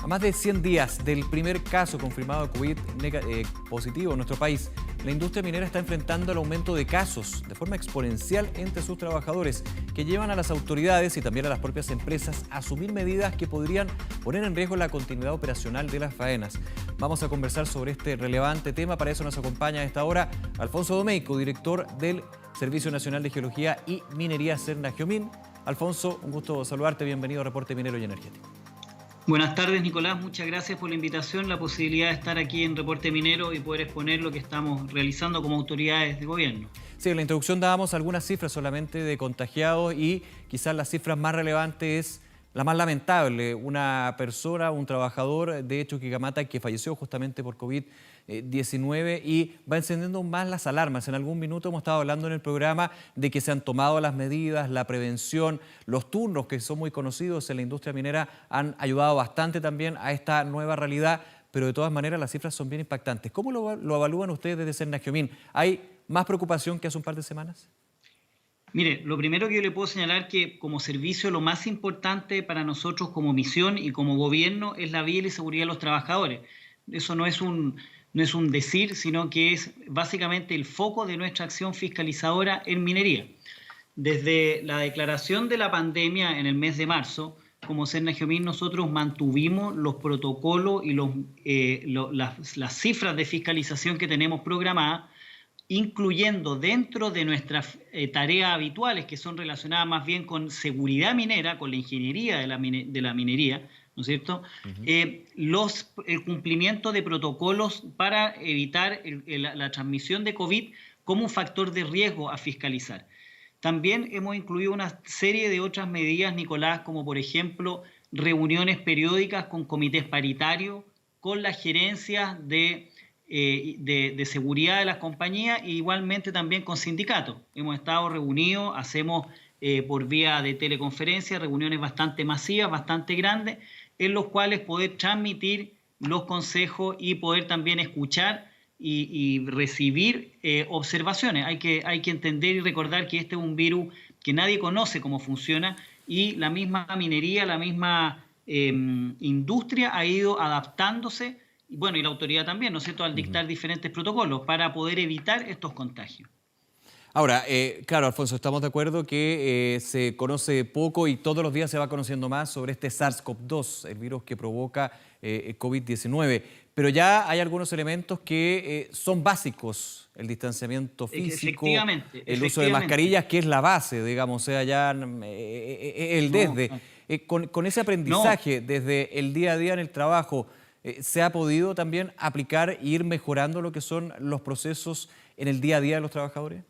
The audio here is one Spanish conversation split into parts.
A más de 100 días del primer caso confirmado de COVID positivo en nuestro país, la industria minera está enfrentando el aumento de casos de forma exponencial entre sus trabajadores, que llevan a las autoridades y también a las propias empresas a asumir medidas que podrían poner en riesgo la continuidad operacional de las faenas. Vamos a conversar sobre este relevante tema. Para eso nos acompaña a esta hora Alfonso Domeyko, director del Servicio Nacional de Geología y Minería Serna-Geomin. Alfonso, un gusto saludarte. Bienvenido a Reporte Minero y Energético. Buenas tardes, Nicolás. Muchas gracias por la invitación, la posibilidad de estar aquí en Reporte Minero y poder exponer lo que estamos realizando como autoridades de gobierno. Sí, en la introducción dábamos algunas cifras solamente de contagiados y quizás las cifras más relevantes es la más lamentable. Una persona, un trabajador de Chuquicamata que falleció justamente por COVID-19 y va encendiendo más las alarmas. En algún minuto hemos estado hablando en el programa de que se han tomado las medidas, la prevención, los turnos que son muy conocidos en la industria minera han ayudado bastante también a esta nueva realidad, pero de todas maneras las cifras son bien impactantes. ¿Cómo lo evalúan ustedes desde Serna-Geomin? ¿Hay más preocupación que hace un par de semanas? Mire, lo primero que yo le puedo señalar que como servicio lo más importante para nosotros como misión y como gobierno es la vida y la seguridad de los trabajadores. Eso no es un decir, sino que es básicamente el foco de nuestra acción fiscalizadora en minería. Desde la declaración de la pandemia en el mes de marzo, como Serna-Geomin nosotros mantuvimos los protocolos y las cifras de fiscalización que tenemos programadas, incluyendo dentro de nuestras tareas habituales, que son relacionadas más bien con seguridad minera, con la ingeniería de la minería, ¿no es cierto? El cumplimiento de protocolos para evitar la transmisión de COVID como un factor de riesgo a fiscalizar. También hemos incluido una serie de otras medidas, Nicolás, como por ejemplo reuniones periódicas con comités paritarios, con las gerencias de seguridad de las compañías e igualmente también con sindicatos. Hemos estado reunidos, hacemos por vía de teleconferencia reuniones bastante masivas, bastante grandes, en los cuales poder transmitir los consejos y poder también escuchar y recibir observaciones. Hay que entender y recordar que este es un virus que nadie conoce cómo funciona y la misma minería, la misma industria ha ido adaptándose. Bueno, y la autoridad también, ¿no es cierto?, al dictar diferentes protocolos para poder evitar estos contagios. Ahora, claro, Alfonso, estamos de acuerdo que se conoce poco y todos los días se va conociendo más sobre este SARS-CoV-2, el virus que provoca COVID-19. Pero ya hay algunos elementos que son básicos, el distanciamiento físico, el uso de mascarillas, que es la base, digamos, o sea, ya el desde. Con ese aprendizaje desde el día a día en el trabajo, ¿se ha podido también aplicar e ir mejorando lo que son los procesos en el día a día de los trabajadores?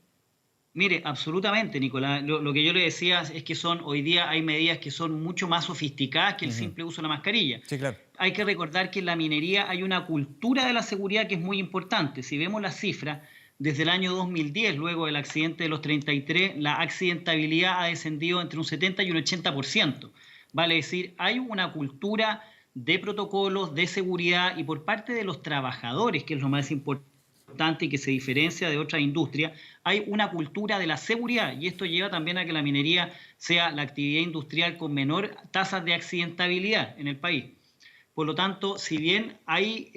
Mire, absolutamente, Nicolás. Lo que yo le decía es que hoy día hay medidas que son mucho más sofisticadas que el simple uso de la mascarilla. Sí, claro. Hay que recordar que en la minería hay una cultura de la seguridad que es muy importante. Si vemos las cifras, desde el año 2010, luego del accidente de los 33, la accidentabilidad ha descendido entre un 70 y un 80%. Vale decir, hay una cultura de protocolos, de seguridad y por parte de los trabajadores, que es lo más importante y que se diferencia de otras industrias, hay una cultura de la seguridad y esto lleva también a que la minería sea la actividad industrial con menor tasas de accidentabilidad en el país. Por lo tanto, si bien hay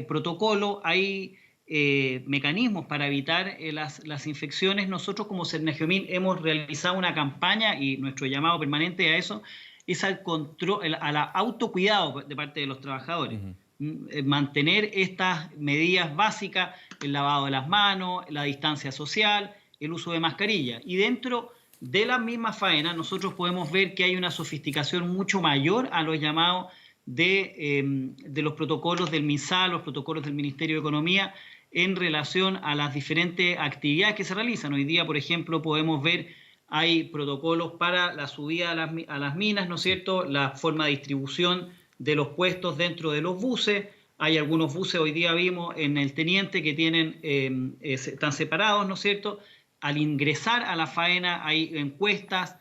protocolos, hay mecanismos para evitar las infecciones, nosotros como Serna-Geomin hemos realizado una campaña y nuestro llamado permanente a eso es al control, al autocuidado de parte de los trabajadores. Mantener estas medidas básicas, el lavado de las manos, la distancia social, el uso de mascarilla. Y dentro de las mismas faenas nosotros podemos ver que hay una sofisticación mucho mayor a los llamados de los protocolos del MinSal, los protocolos del Ministerio de Economía en relación a las diferentes actividades que se realizan. Hoy día, por ejemplo, podemos ver hay protocolos para la subida a las minas, ¿no es cierto?, la forma de distribución de los puestos dentro de los buses. Hay algunos buses, hoy día vimos en el Teniente, que están separados, ¿no es cierto? Al ingresar a la faena hay encuestas,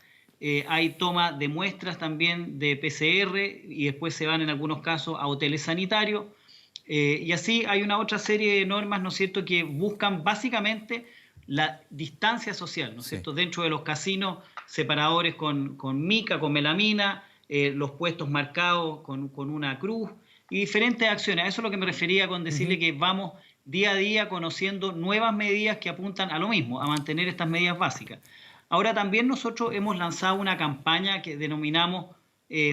hay toma de muestras también de PCR y después se van en algunos casos a hoteles sanitarios. Y así hay una otra serie de normas, ¿no es cierto?, que buscan básicamente la distancia social, ¿no es cierto? Dentro de los casinos, separadores con mica, con melamina, los puestos marcados con una cruz y diferentes acciones. A eso es lo que me refería con decirle que vamos día a día conociendo nuevas medidas que apuntan a lo mismo, a mantener estas medidas básicas. Ahora también nosotros hemos lanzado una campaña que denominamos,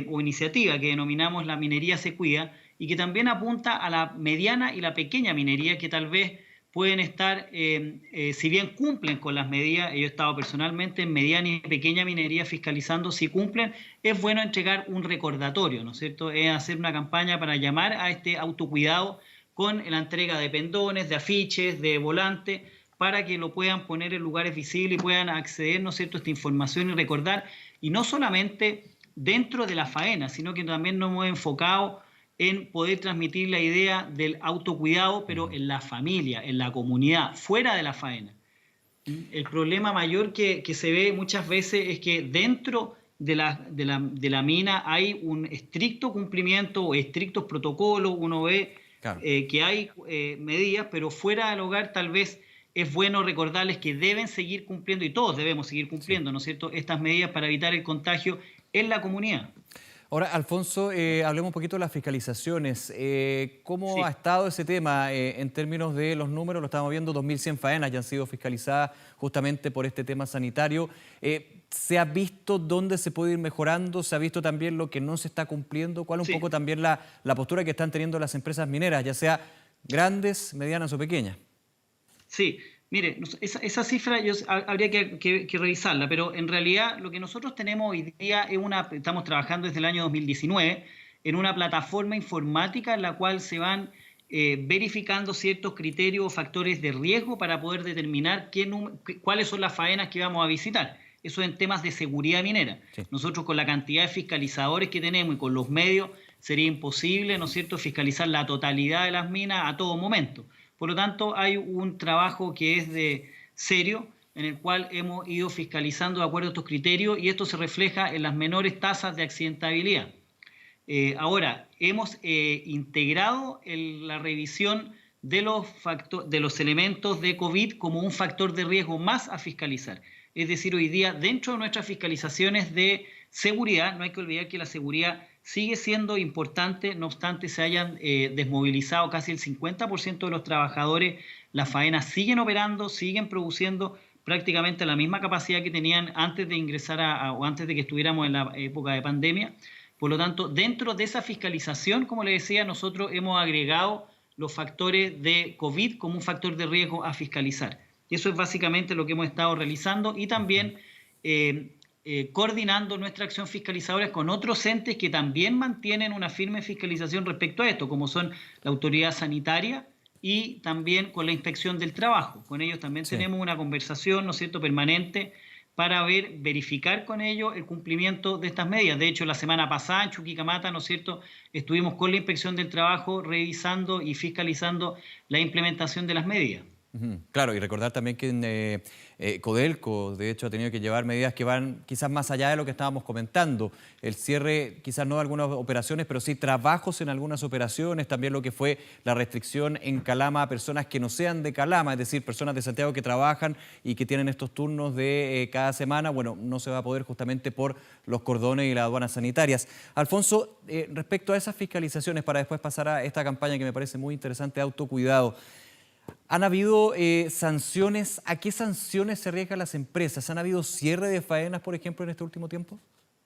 o iniciativa que denominamos La Minería se cuida, y que también apunta a la mediana y la pequeña minería que tal vez pueden estar, si bien cumplen con las medidas, yo he estado personalmente en mediana y pequeña minería fiscalizando, si cumplen, es bueno entregar un recordatorio, ¿no es cierto? Es hacer una campaña para llamar a este autocuidado con la entrega de pendones, de afiches, de volantes, para que lo puedan poner en lugares visibles y puedan acceder, ¿no es cierto?, a esta información y recordar, y no solamente dentro de la faena, sino que también nos hemos enfocado en poder transmitir la idea del autocuidado, pero en la familia, en la comunidad, fuera de la faena. El problema mayor que se ve muchas veces es que dentro de la mina hay un estricto cumplimiento o estrictos protocolos, uno ve que hay medidas, pero fuera del hogar tal vez es bueno recordarles que deben seguir cumpliendo, y todos debemos seguir cumpliendo, ¿no es cierto?, estas medidas para evitar el contagio en la comunidad. Ahora, Alfonso, hablemos un poquito de las fiscalizaciones. ¿Cómo ha estado ese tema en términos de los números? Lo estamos viendo, 2.100 faenas ya han sido fiscalizadas justamente por este tema sanitario. ¿Se ha visto dónde se puede ir mejorando? ¿Se ha visto también lo que no se está cumpliendo? ¿Cuál es un poco también la postura que están teniendo las empresas mineras, ya sea grandes, medianas o pequeñas? Sí. Mire, esa cifra habría que revisarla, pero en realidad lo que nosotros tenemos hoy día es estamos trabajando desde el año 2019 en una plataforma informática en la cual se van verificando ciertos criterios o factores de riesgo para poder determinar cuáles son las faenas que vamos a visitar. Eso en temas de seguridad minera. Sí. Nosotros con la cantidad de fiscalizadores que tenemos y con los medios sería imposible, ¿no es cierto?, fiscalizar la totalidad de las minas a todo momento. Por lo tanto, hay un trabajo que es serio, en el cual hemos ido fiscalizando de acuerdo a estos criterios, y esto se refleja en las menores tasas de accidentabilidad. Ahora, hemos integrado la revisión de los elementos de COVID como un factor de riesgo más a fiscalizar. Es decir, hoy día, dentro de nuestras fiscalizaciones de seguridad, no hay que olvidar que la seguridad sigue siendo importante, no obstante se hayan desmovilizado casi el 50% de los trabajadores, las faenas siguen operando, siguen produciendo prácticamente la misma capacidad que tenían antes de ingresar o antes de que estuviéramos en la época de pandemia. Por lo tanto, dentro de esa fiscalización, como le decía, nosotros hemos agregado los factores de COVID como un factor de riesgo a fiscalizar. Y eso es básicamente lo que hemos estado realizando, y también coordinando nuestra acción fiscalizadora con otros entes que también mantienen una firme fiscalización respecto a esto, como son la autoridad sanitaria y también con la inspección del trabajo. Con ellos también tenemos una conversación, ¿no es cierto?, permanente para verificar con ellos el cumplimiento de estas medidas. De hecho, la semana pasada en Chuquicamata, ¿no es cierto?, estuvimos con la inspección del trabajo revisando y fiscalizando la implementación de las medidas. Claro, y recordar también que Codelco, de hecho, ha tenido que llevar medidas que van quizás más allá de lo que estábamos comentando. El cierre, quizás no de algunas operaciones, pero sí trabajos en algunas operaciones. También lo que fue la restricción en Calama a personas que no sean de Calama, es decir, personas de Santiago que trabajan y que tienen estos turnos de cada semana. Bueno, no se va a poder justamente por los cordones y las aduanas sanitarias. Alfonso, respecto a esas fiscalizaciones, para después pasar a esta campaña que me parece muy interesante, de autocuidado, ¿han habido sanciones? ¿A qué sanciones se arriesgan las empresas? ¿Han habido cierre de faenas, por ejemplo, en este último tiempo?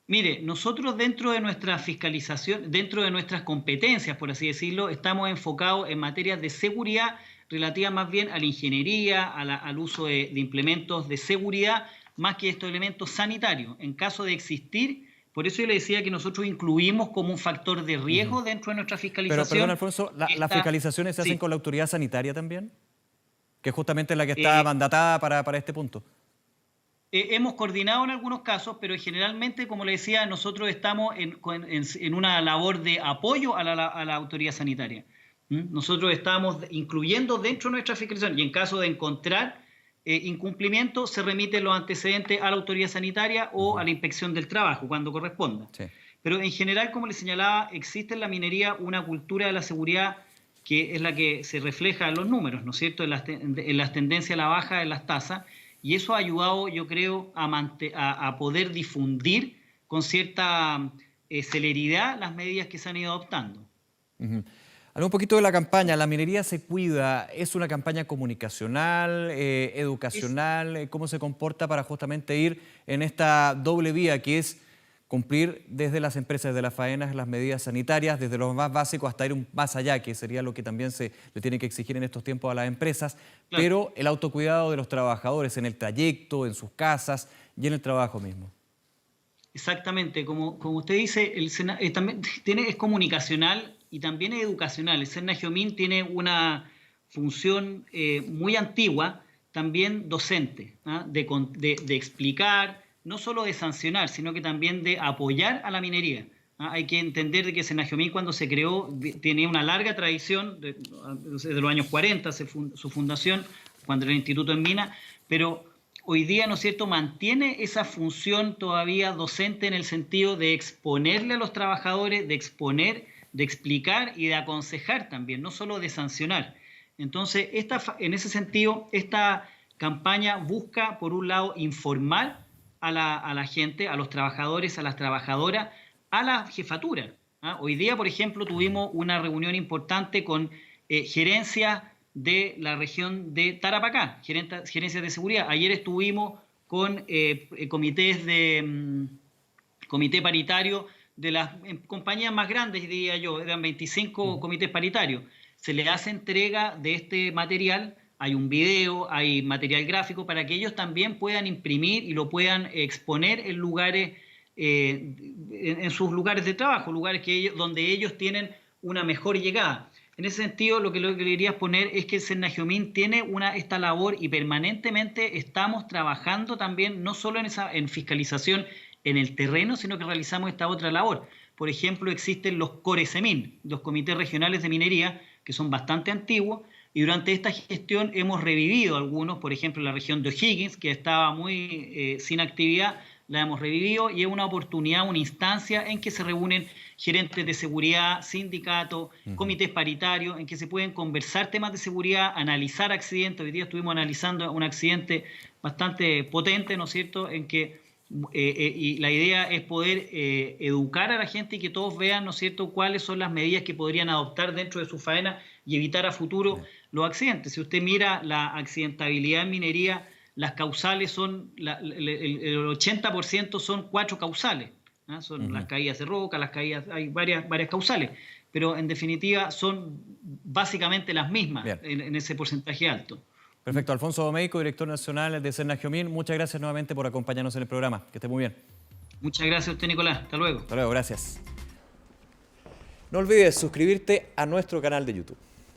Mire, nosotros dentro de nuestra fiscalización, dentro de nuestras competencias, por así decirlo, estamos enfocados en materias de seguridad relativas más bien a la ingeniería, al uso de implementos de seguridad, más que estos elementos sanitarios. En caso de existir, por eso yo le decía que nosotros incluimos como un factor de riesgo dentro de nuestra fiscalización. Pero, perdón, Alfonso, ¿las fiscalizaciones se hacen con la autoridad sanitaria también? Que es justamente la que está mandatada para este punto. Hemos coordinado en algunos casos, pero generalmente, como le decía, nosotros estamos en una labor de apoyo a la autoridad sanitaria. Nosotros estamos incluyendo dentro de nuestra fiscalización, y en caso de encontrar incumplimiento, se remiten los antecedentes a la autoridad sanitaria o a la inspección del trabajo, cuando corresponda. Sí. Pero en general, como le señalaba, existe en la minería una cultura de la seguridad que es la que se refleja en los números, ¿no es cierto?, en las tendencias a la baja de las tasas, y eso ha ayudado, yo creo, a poder difundir con cierta celeridad las medidas que se han ido adoptando. Habla un poquito de la campaña. La minería se cuida. ¿Es una campaña comunicacional, educacional? ¿Cómo se comporta para justamente ir en esta doble vía que es cumplir desde las empresas, desde las faenas, las medidas sanitarias, desde lo más básico hasta ir más allá, que sería lo que también se le tiene que exigir en estos tiempos a las empresas, claro, pero el autocuidado de los trabajadores en el trayecto, en sus casas y en el trabajo mismo? Exactamente, como usted dice, también es comunicacional y también es educacional. El SENA-GEOMIN tiene una función muy antigua, también docente, ¿ah? de explicar, no solo de sancionar, sino que también de apoyar a la minería. ¿Ah? Hay que entender de que SENA-GEOMIN, cuando se creó, tenía una larga tradición, desde los años 40, su fundación, cuando era el Instituto en Minas, pero hoy día, ¿no es cierto?, mantiene esa función todavía docente en el sentido de exponerle a los trabajadores, de exponer, de explicar y de aconsejar también, no solo de sancionar. Entonces, en ese sentido, esta campaña busca, por un lado, informar a la gente, a los trabajadores, a las trabajadoras, a la jefatura. ¿Ah? Hoy día, por ejemplo, tuvimos una reunión importante con gerencias de la región de Tarapacá, gerencias de seguridad. Ayer estuvimos con comité paritario de las compañías más grandes, diría yo, eran 25 comités paritarios. Se les hace entrega de este material, hay un video, hay material gráfico para que ellos también puedan imprimir y lo puedan exponer en lugares, en sus lugares de trabajo, lugares donde ellos tienen una mejor llegada. En ese sentido, lo que quería poner es que el SENA-GEOMIN tiene esta labor y permanentemente estamos trabajando también, no solo en fiscalización en el terreno, sino que realizamos esta otra labor. Por ejemplo, existen los CORECEMIN, los comités regionales de minería, que son bastante antiguos, y durante esta gestión hemos revivido algunos, por ejemplo, la región de O'Higgins, que estaba muy sin actividad, la hemos revivido y es una oportunidad, una instancia en que se reúnen gerentes de seguridad, sindicatos, comités paritarios, en que se pueden conversar temas de seguridad, analizar accidentes. Hoy día estuvimos analizando un accidente bastante potente, ¿no es cierto?, en que y la idea es poder educar a la gente y que todos vean, ¿no es cierto?, cuáles son las medidas que podrían adoptar dentro de su faena y evitar a futuro los accidentes. Si usted mira la accidentabilidad en minería, las causales son, el 80% son 4 causales. ¿Ah? Son las caídas de roca, hay varias causales, pero en definitiva son básicamente las mismas en ese porcentaje alto. Perfecto. Alfonso Domeyko, director nacional de SENA-GEOMIN, muchas gracias nuevamente por acompañarnos en el programa. Que esté muy bien. Muchas gracias a usted, Nicolás. Hasta luego. Hasta luego, gracias. No olvides suscribirte a nuestro canal de YouTube.